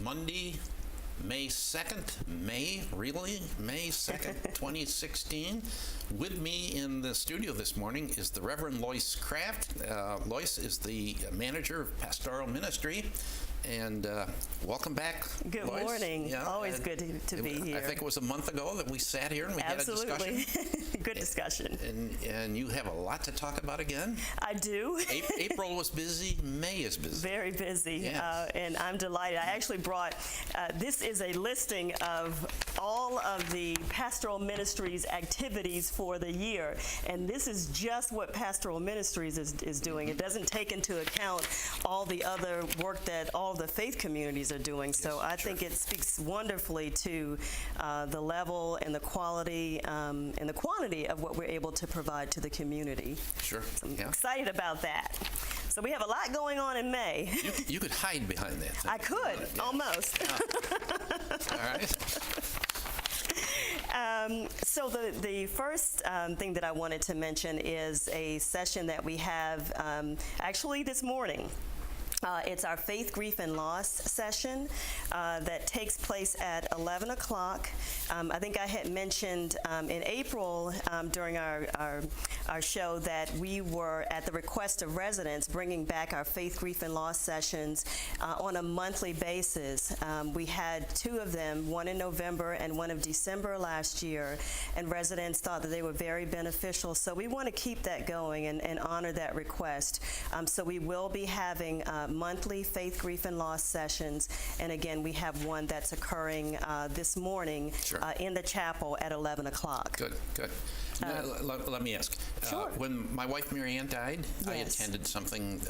Monday, May 2nd. May 2nd, 2016. With me in the studio this morning is the Reverend Lois Kraft. Lois is the manager of Pastoral Ministry. And welcome back, Good Lois. morning. Yeah, Always good to be here. I think it was a month ago that we sat here and we had a discussion. Good discussion. And you have a lot to talk about again. I do. April was busy. May is busy. Very busy. Yes. And I'm delighted. I actually brought, this is a listing of all of the Pastoral Ministries activities for the year. And this is just what Pastoral Ministries is doing. It doesn't take into account all the other work that all the faith communities are doing. So I think it speaks wonderfully to the level and the quality and the quantity of what we're able to provide to the community. Sure. So I'm excited about that. So we have a lot going on in May. You could hide behind that. I could, almost. All right. So the first thing that I wanted to mention is a session that we have actually this morning. It's our Faith, Grief, and Loss session that takes place at 11 o'clock. I think I had mentioned in April during our show that we were, at the request of residents, bringing back our Faith, Grief, and Loss sessions on a monthly basis. We had two of them, one in November and one in December last year, and residents thought that they were very beneficial. So we want to keep that going and honor that request. So we will be having monthly Faith, Grief, and Loss sessions. And again, we have one that's occurring this morning in the chapel at 11 o'clock. Good. Let me ask. Sure. When my wife Mary Ann died, Yes. I attended something,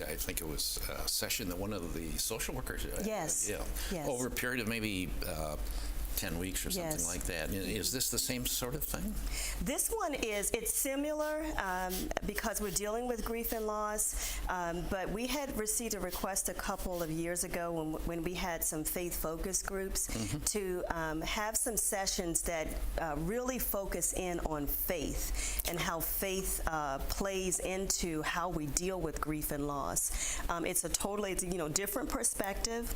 I think it was a session that one of the social workers Yes. Yes. over a period of maybe 10 weeks or something Yes. like that. Is this the same sort of thing? This one it's similar because we're dealing with grief and loss, but we had received a request a couple of years ago when we had some faith focus groups to have some sessions that really focus in on faith and how faith plays into how we deal with grief and loss. It's a totally different perspective.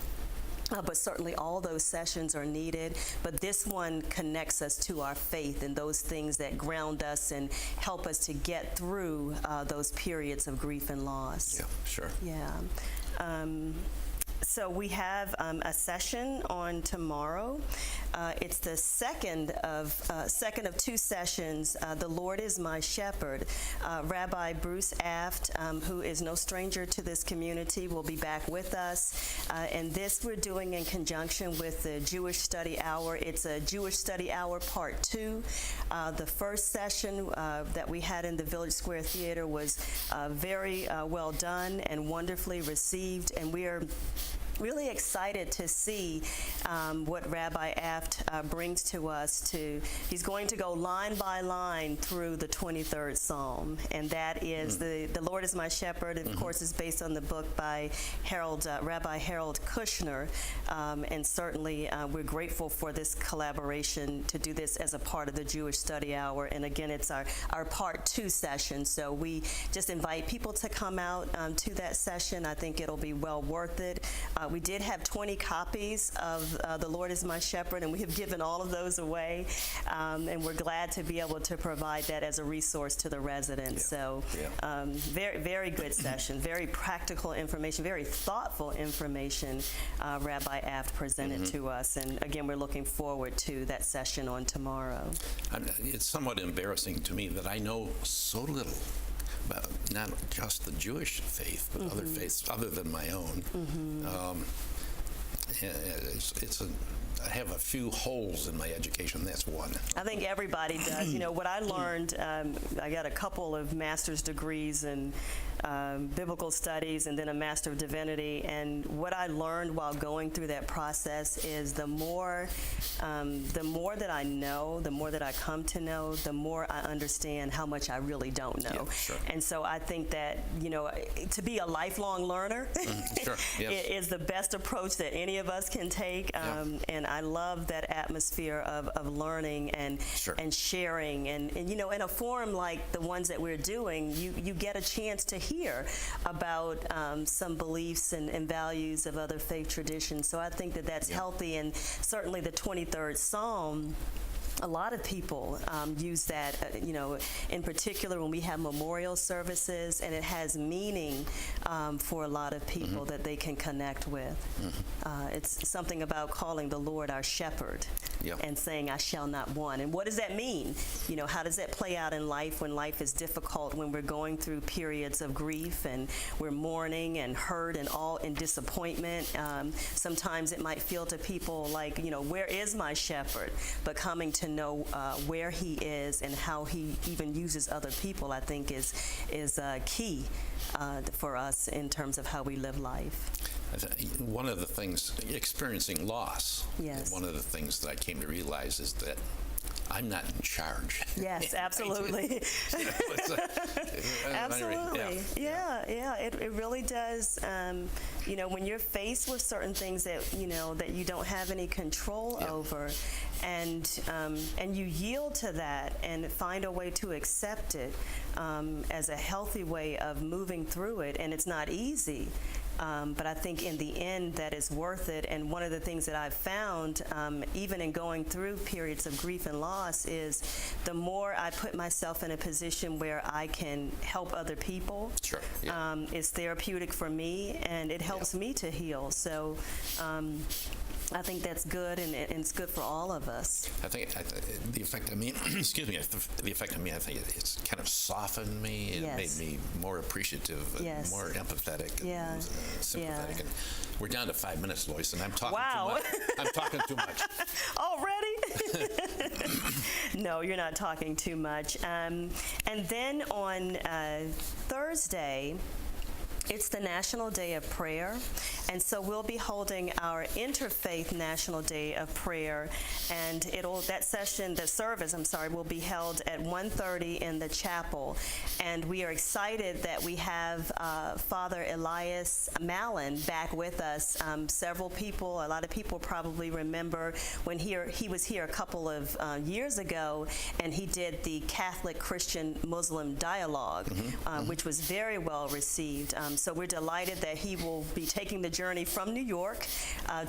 But certainly all those sessions are needed. But this one connects us to our faith and those things that ground us and help us to get through those periods of grief and loss. Yeah, sure. Yeah. So we have a session on tomorrow. It's the second of two sessions. The Lord is my shepherd. Rabbi Bruce Aft, who is no stranger to this community, will be back with us. And this we're doing in conjunction with the Jewish Study Hour. It's a Jewish Study Hour Part 2. The first session that we had in the Village Square Theater was very well done and wonderfully received. And we are really excited to see what Rabbi Aft brings to us. He's going to go line by line through the 23rd Psalm, and that is the Lord is my shepherd. Of course, is based on the book by Rabbi Harold Kushner, and certainly we're grateful for this collaboration to do this as a part of the Jewish Study Hour. And again, it's our Part 2 session, so we just invite people to come out to that session. I think it'll be well worth it. We did have 20 copies of The Lord is My Shepherd, and we have given all of those away. And we're glad to be able to provide that as a resource to the residents. Very, very good session, very practical information, very thoughtful information Rabbi Aft presented to us. And again, we're looking forward to that session on tomorrow. It's somewhat embarrassing to me that I know so little about not just the Jewish faith, but other faiths other than my own. I have a few holes in my education. That's one. I think everybody does. What I learned, I got a couple of master's degrees in biblical studies and then a Master of Divinity. And what I learned while going through that process is the more that I know, the more that I come to know, the more I understand how much I really don't know. Yeah, sure. And so I think that, to be a lifelong learner is the best approach that any of us can take. And I love that atmosphere of learning and sharing. And in a forum like the ones that we're doing, you get a chance to hear about some beliefs and values of other faith traditions. So I think that that's healthy, and certainly the 23rd Psalm, a lot of people use that, in particular when we have memorial services, and it has meaning for a lot of people that they can connect with. It's something about calling the Lord our shepherd and saying, I shall not want. And what does that mean? How does that play out in life when life is difficult, when we're going through periods of grief and we're mourning and hurt and all in disappointment? Sometimes it might feel to people like, where is my shepherd? But coming to know where he is and how he even uses other people, I think is key for us in terms of how we live life. One of the things, experiencing loss, one of the things that I came to realize is that I'm not in charge. Yes, absolutely. Absolutely. Yeah. It really does. When you're faced with certain things that that you don't have any control over, and you yield to that and find a way to accept it as a healthy way of moving through it, and it's not easy. But I think in the end that is worth it. And one of the things that I've found, even in going through periods of grief and loss, is the more I put myself in a position where I can help other people, it's therapeutic for me, and it helps me to heal. So I think that's good, and it's good for all of us. I think the effect on me, excuse me, the effect on me, I think it's kind of softened me. It made me more appreciative, and more empathetic, and sympathetic. And we're down to 5 minutes, Lois, and I'm talking too much. I'm talking too much. Already? No, you're not talking too much. And then on Thursday, it's the National Day of Prayer, and so we'll be holding our Interfaith National Day of Prayer, and the service will be held at 1:30 in the chapel, and we are excited that we have Father Elias Mallon back with us. A lot of people probably remember when he was here a couple of years ago, and he did the Catholic Christian Muslim dialogue, which was very well received. So we're delighted that he will be taking the journey from New York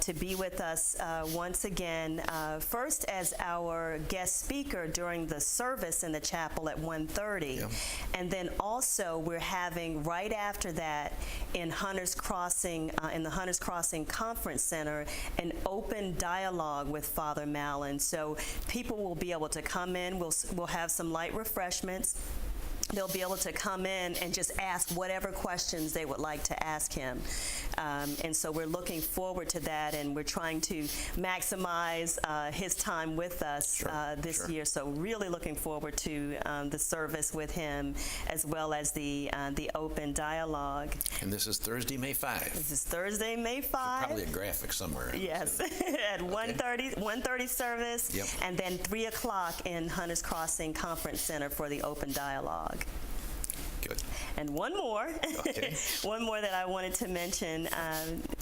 to be with us once again, first as our guest speaker during the service in the chapel at 1:30. And then also we're having right after that in Hunters Crossing, in the Hunters Crossing Conference Center, an open dialogue with Father Mallon. So people will be able to come in. We'll have some light refreshments. They'll be able to come in and just ask whatever questions they would like to ask him. And so we're looking forward to that, and we're trying to maximize his time with us this year. So really looking forward to the service with him, as well as the open dialogue. And this is Thursday, May 5. This is Thursday, May 5. Probably a graphic somewhere. Yes, at 1:30 service, and then 3 o'clock in Hunters Crossing Conference Center for the open dialogue. Good. And one more that I wanted to mention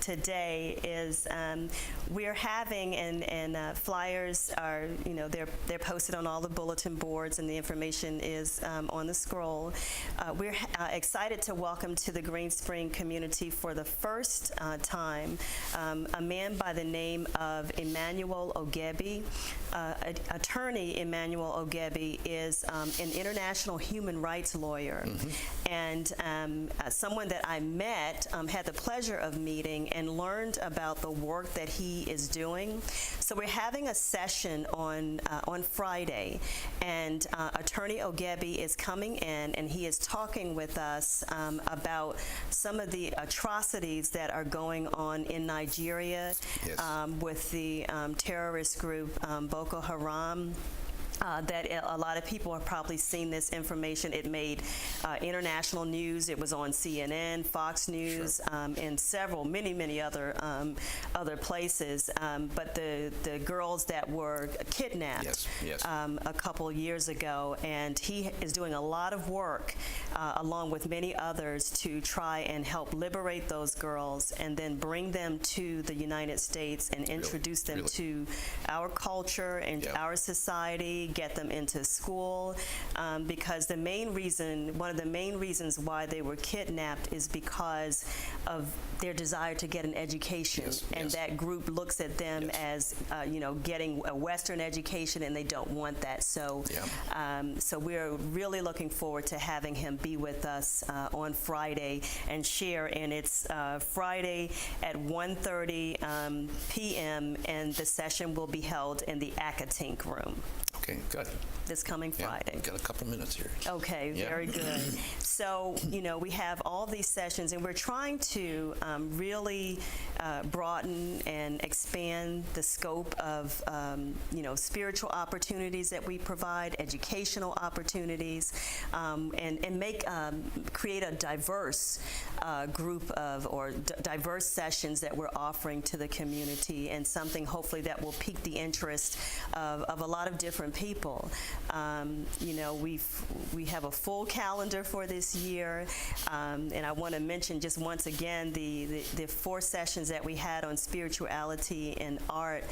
today is we're having, and flyers are, they're posted on all the bulletin boards, and the information is on the scroll. We're excited to welcome to the Green Spring community for the first time a man by the name of Emmanuel Ogebi. Attorney Emmanuel Ogebi is an international human rights lawyer. And someone that I met, had the pleasure of meeting and learned about the work that he is doing. So we're having a session on Friday, and Attorney Ogebi is coming in, and he is talking with us about some of the atrocities that are going on in Nigeria with the terrorist group Boko Haram. That a lot of people have probably seen this information. It made international news. It was on CNN, Fox News, and many other places. But the girls that were kidnapped a couple years ago, and he is doing a lot of work along with many others to try and help liberate those girls and then bring them to the United States and introduce them to our culture and our society. university, get them into school, because one of the main reasons why they were kidnapped is because of their desire to get an education. Yes, and yes. that group looks at them as, getting a Western education, and they don't want that. So, so we're really looking forward to having him be with us on Friday and share. And it's Friday at 1:30 p.m. and the session will be held in the Akatink room. Okay, good. This coming Friday. We've got a couple minutes here. Okay, very good. So, we have all these sessions, and we're trying to really broaden and expand the scope of, spiritual opportunities that we provide, educational opportunities, and create a diverse group of, diverse sessions that we're offering to the community, and something hopefully that will pique the interest of a lot of different people. We have a full calendar for this year, and I want to mention just once again the 4 sessions that we had on spirituality and art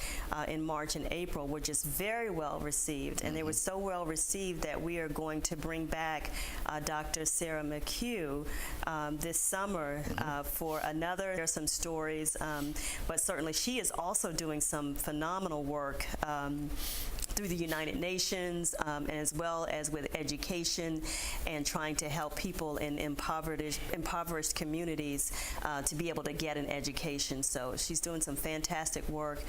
in March and April were just very well received, and they were so well received that we are going to bring back Dr. Sarah McHugh this summer for another. There's some stories, but certainly she is also doing some phenomenal work through the United Nations, as well as with education and trying to help people in impoverished communities to be able to get an education. So she's doing some fantastic work.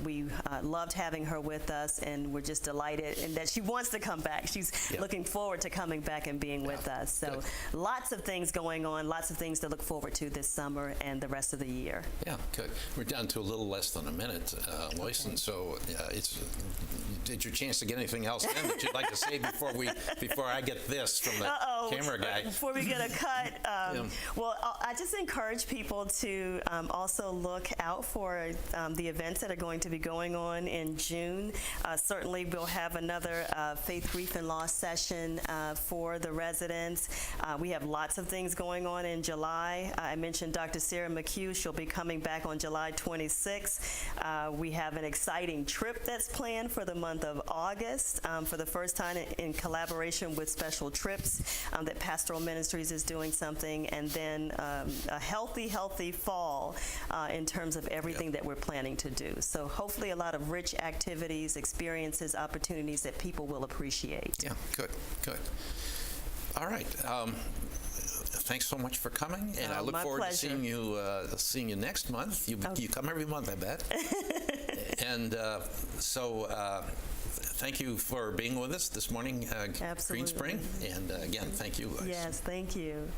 We loved having her with us, and we're just delighted and that she wants to come back. She's looking forward to coming back and being with us. So lots of things going on, lots of things to look forward to this summer and the rest of the year. Yeah, good. We're down to a little less than a minute, Lois, and so it's your chance to get anything else in that you'd like to say before I get this from the camera guy. Before we get a cut, well, I just encourage people to also look out for the events that are going to be going on in June. Certainly, we'll have another Faith, Grief, and Loss session for the residents. We have lots of things going on in July. I mentioned Dr. Sarah McHugh. She'll be coming back on July 26th. We have an exciting trip that's planned for the month of August for the first time in collaboration with Special Trips that Pastoral Ministries is doing something, and then a healthy fall in terms of everything that we're planning to do. So hopefully a lot of rich activities, experiences, opportunities that people will appreciate. Yeah, good. All right. Thanks so much for coming, and I look forward to seeing you next month. You come every month, I bet. And thank you for being with us this morning, Green Spring. And again, thank you, Lois. Yes, thank you.